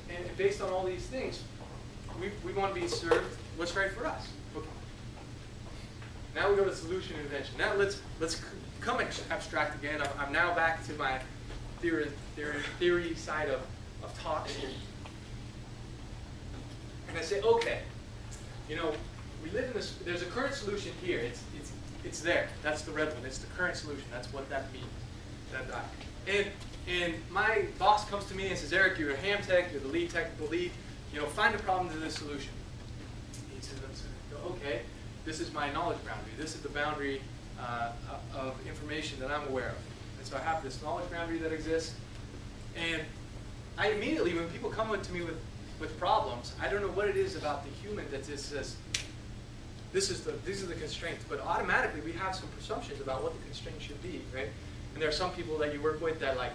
And based on all these things, we want to be served what's right for us. Okay. Now we go to solution invention. Now let's come abstract again. I'm now back to my theory side of talks. And I say, okay, you know, we live in this. There's a current solution here. It's there. That's the red one. It's the current solution. That's what that means. And my boss comes to me and says, Eric, you're a ham tech. You're the lead technical lead. You know, find a problem to this solution. He says, okay, this is my knowledge boundary. This is the boundary of information that I'm aware of. And so I have this knowledge boundary that exists. And I immediately, when people come to me with problems, I don't know what it is about the human that just says, these are the constraints. But automatically, we have some presumptions about what the constraints should be, right? And there are some people that you work with that like,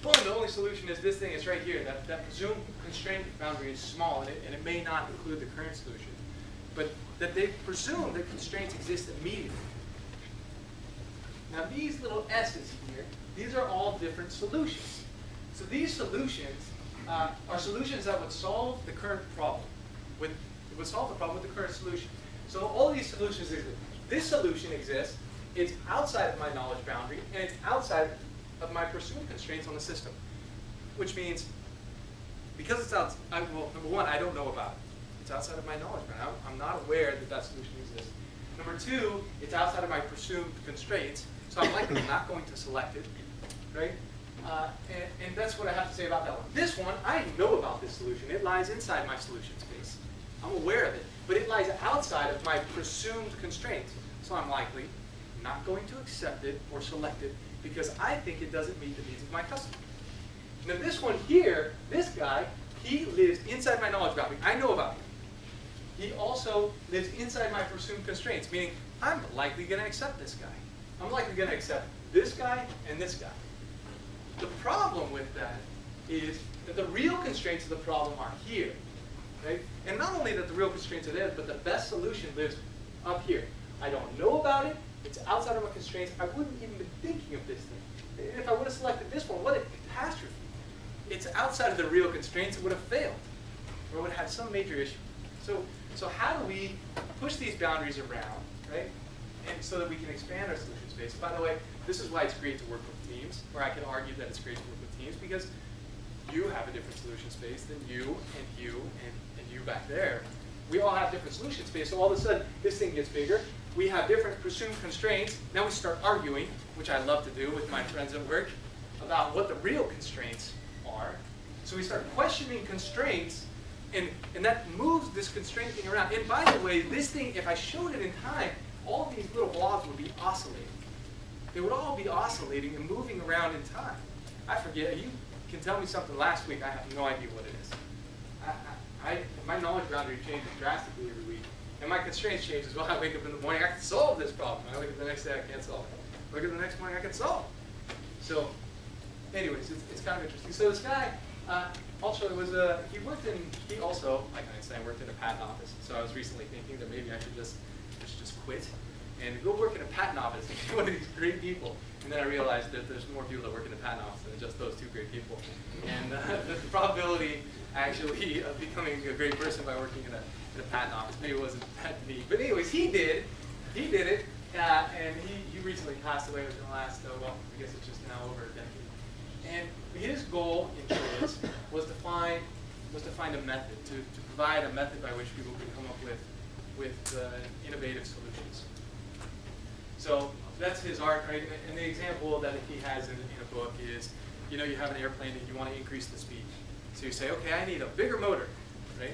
boom, the only solution is this thing. It's right here. That presumed constraint boundary is small, and it may not include the current solution. But that they presume that constraints exist immediately. Now these little S's here, these are all different solutions. So these solutions are solutions that would solve the current problem. It would solve the problem with the current solution. So all these solutions exist. This solution exists. It's outside of my knowledge boundary, and it's outside of my presumed constraints on the system. Which means, because it's outside, well, number one, I don't know about it. It's outside of my knowledge boundary. I'm not aware that that solution exists. Number two, it's outside of my presumed constraints, so I'm likely not going to select it, right? And that's what I have to say about that one. This one, I know about this solution. It lies inside my solution space. I'm aware of it, but it lies outside of my presumed constraints, so I'm likely not going to accept it or select it because I think it doesn't meet the needs of my customer. Now this one here, this guy, he lives inside my knowledge boundary. I know about him. He also lives inside my presumed constraints, meaning I'm likely going to accept this guy. I'm likely going to accept this guy and this guy. The problem with that is that the real constraints of the problem are here. Right? And not only that the real constraints are there, but the best solution lives up here. I don't know about it. It's outside of my constraints. I wouldn't even been thinking of this thing. And if I would have selected this one, what a catastrophe. It's outside of the real constraints. It would have failed. Or would have had some major issue. So how do we push these boundaries around, right? And so that we can expand our solution space. By the way, this is why it's great to work with teams, or I can argue that it's great to work with teams, because you have a different solution space than you and you back there. We all have different solution space, so all of a sudden, this thing gets bigger. We have different presumed constraints. Now we start arguing, which I love to do with my friends at work, about what the real constraints are. So we start questioning constraints, and that moves this constraint thing around. And by the way, this thing, if I showed it in time, all these little blobs would be oscillating. They would all be oscillating and moving around in time. I forget, you can tell me something last week, I have no idea what it is. My knowledge boundary changes drastically every week. And my constraints change as well. I wake up in the morning, I can solve this problem. I wake up the next day, I can't solve it. Wake up the next morning, I can solve it. So, anyways, it's kind of interesting. So this guy, also he also, like Einstein, worked in a patent office. So I was recently thinking that maybe I should just quit and go work in a patent office and be one of these great people. And then I realized that there's more people that work in the patent office than just those two great people. And the probability, actually, of becoming a great person by working in a patent office maybe wasn't that neat. But anyways, he did it, and he recently passed away within the last, well, I guess it's just now over a decade. And his goal in choice was to find a method, to provide a method by which people could come up with innovative solutions. So that's his art, right? And the example that he has in a book is, you know, you have an airplane and you want to increase the speed. So you say, okay, I need a bigger motor, right?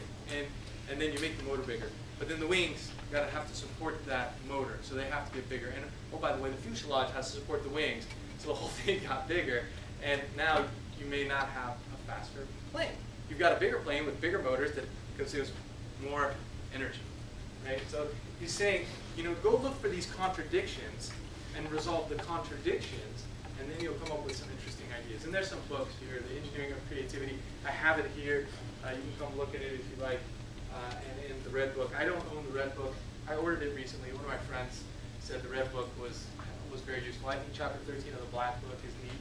And then you make the motor bigger. But then the wings gotta have to support that motor, so they have to get bigger. And oh, by the way, the fuselage has to support the wings, so the whole thing got bigger. And now you may not have a faster plane. You've got a bigger plane with bigger motors that consumes more energy, right? So he's saying, you know, go look for these contradictions and resolve the contradictions, and then you'll come up with some interesting ideas. And there's some books here, The Engineering of Creativity. I have it here. You can come look at it if you like. And in the Red Book, I don't own the Red Book. I ordered it recently. One of my friends said the Red Book was very useful. I think chapter 13 of the Black Book is neat.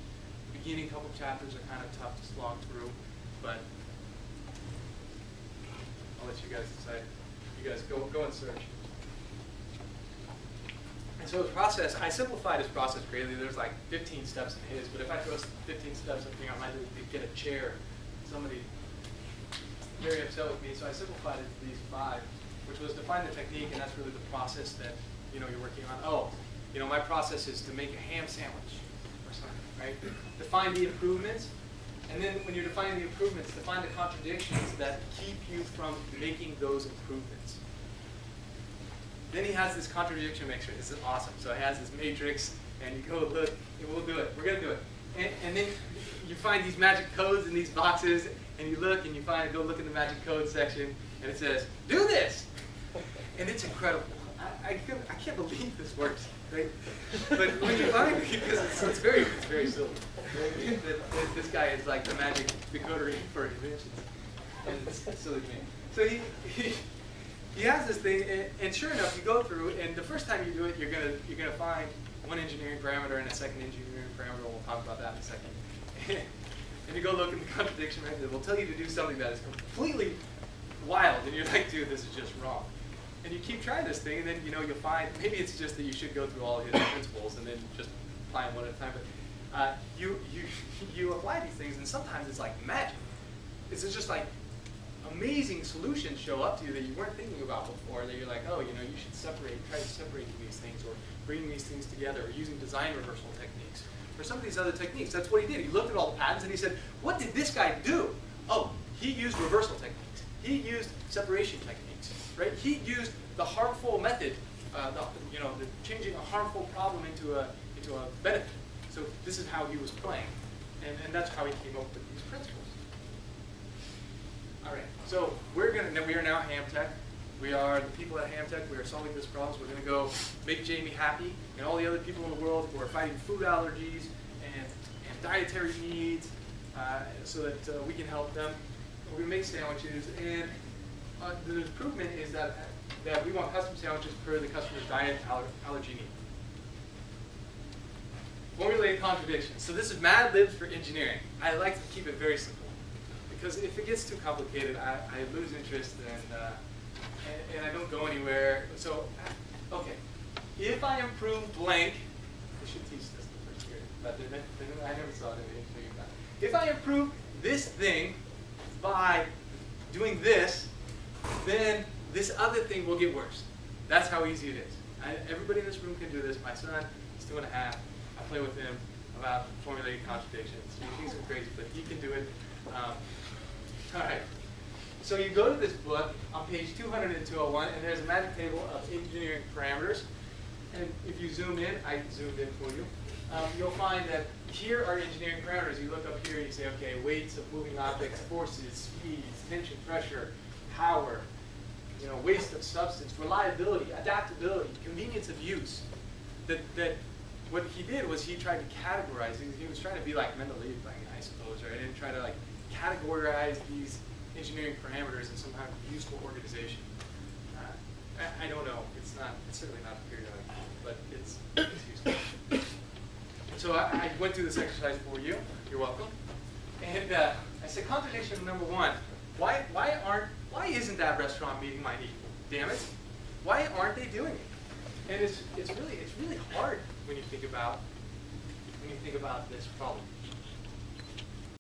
The beginning couple chapters are kind of tough to slog through, but let you guys decide. You guys go and search. And so his process, I simplified his process greatly. There's like 15 steps in his, but if I throw 15 steps, I think I might get a chair. Somebody very upset with me, so I simplified it to these 5, which was define the technique, and that's really the process that you're working on. Oh, my process is to make a ham sandwich or something, right? Define the improvements, and then when you're defining the improvements, define the contradictions that keep you from making those improvements. Then he has this contradiction matrix. This is awesome. So it has this matrix, and you go look, and we'll do it. We're going to do it. And then you find these magic codes in these boxes, and you look, and you go look in the magic code section, and it says, do this! And it's incredible. I can't believe this works, right? But when you find it, because it's very silly. This guy is like the magic decoder for inventions. And it's a silly man. So he has this thing, and sure enough, you go through, and the first time you do it, you're gonna find one engineering parameter and a second engineering parameter. We'll talk about that in a second. And you go look in the contradiction method. It will tell you to do something that is completely wild, and you're like, dude, this is just wrong. And you keep trying this thing, and then you'll find maybe it's just that you should go through all his principles and then just apply them one at a time. But you apply these things, and sometimes it's like magic. It's just like amazing solutions show up to you that you weren't thinking about before. That you're like, oh, you should try to separate these things, or bring these things together, or using design reversal techniques, or some of these other techniques. That's what he did. He looked at all the patents and he said, what did this guy do? Oh, he used reversal techniques. He used separation techniques, right? He used the harmful method, the changing a harmful problem into a benefit. So this is how he was playing, and that's how he came up with these principles. All right, so we are now Hamtech. We are the people at Hamtech. We are solving this problem. We're going to go make Jamie happy and all the other people in the world who are fighting food allergies and dietary needs, so that we can help them. We're going to make sandwiches, and the improvement is that we want custom sandwiches per the customer's diet allergy need. Formulated contradictions. So this is Mad Libs for engineering. I like to keep it very simple, because if it gets too complicated, I lose interest and I don't go anywhere. So, okay, if I improve blank, I should teach this the first year, but I never saw it in the interview. If I improve this thing by doing this, then this other thing will get worse. That's how easy it is. Everybody in this room can do this. My son is 2.5. I play with him about formulating contradictions. He thinks I'm crazy, but he can do it. All right. So you go to this book on page 200 and 201, and there's a magic table of engineering parameters. And if you zoom in, I zoomed in for you, you'll find that here are engineering parameters. You look up here and you say, okay, weights of moving objects, forces, speeds, tension, pressure, power, waste of substance, reliability, adaptability, convenience of use. That what he did was he tried to categorize these. He was trying to be like Mendeleev, I suppose, right? And try to categorize these engineering parameters in some kind of useful organization. I don't know. It's certainly not periodic, but it's useful. So I went through this exercise for you. You're welcome. And I said, contradiction number 1. Why isn't that restaurant meeting my need? Damn it! Why aren't they doing it? And it's really hard when you think about this problem.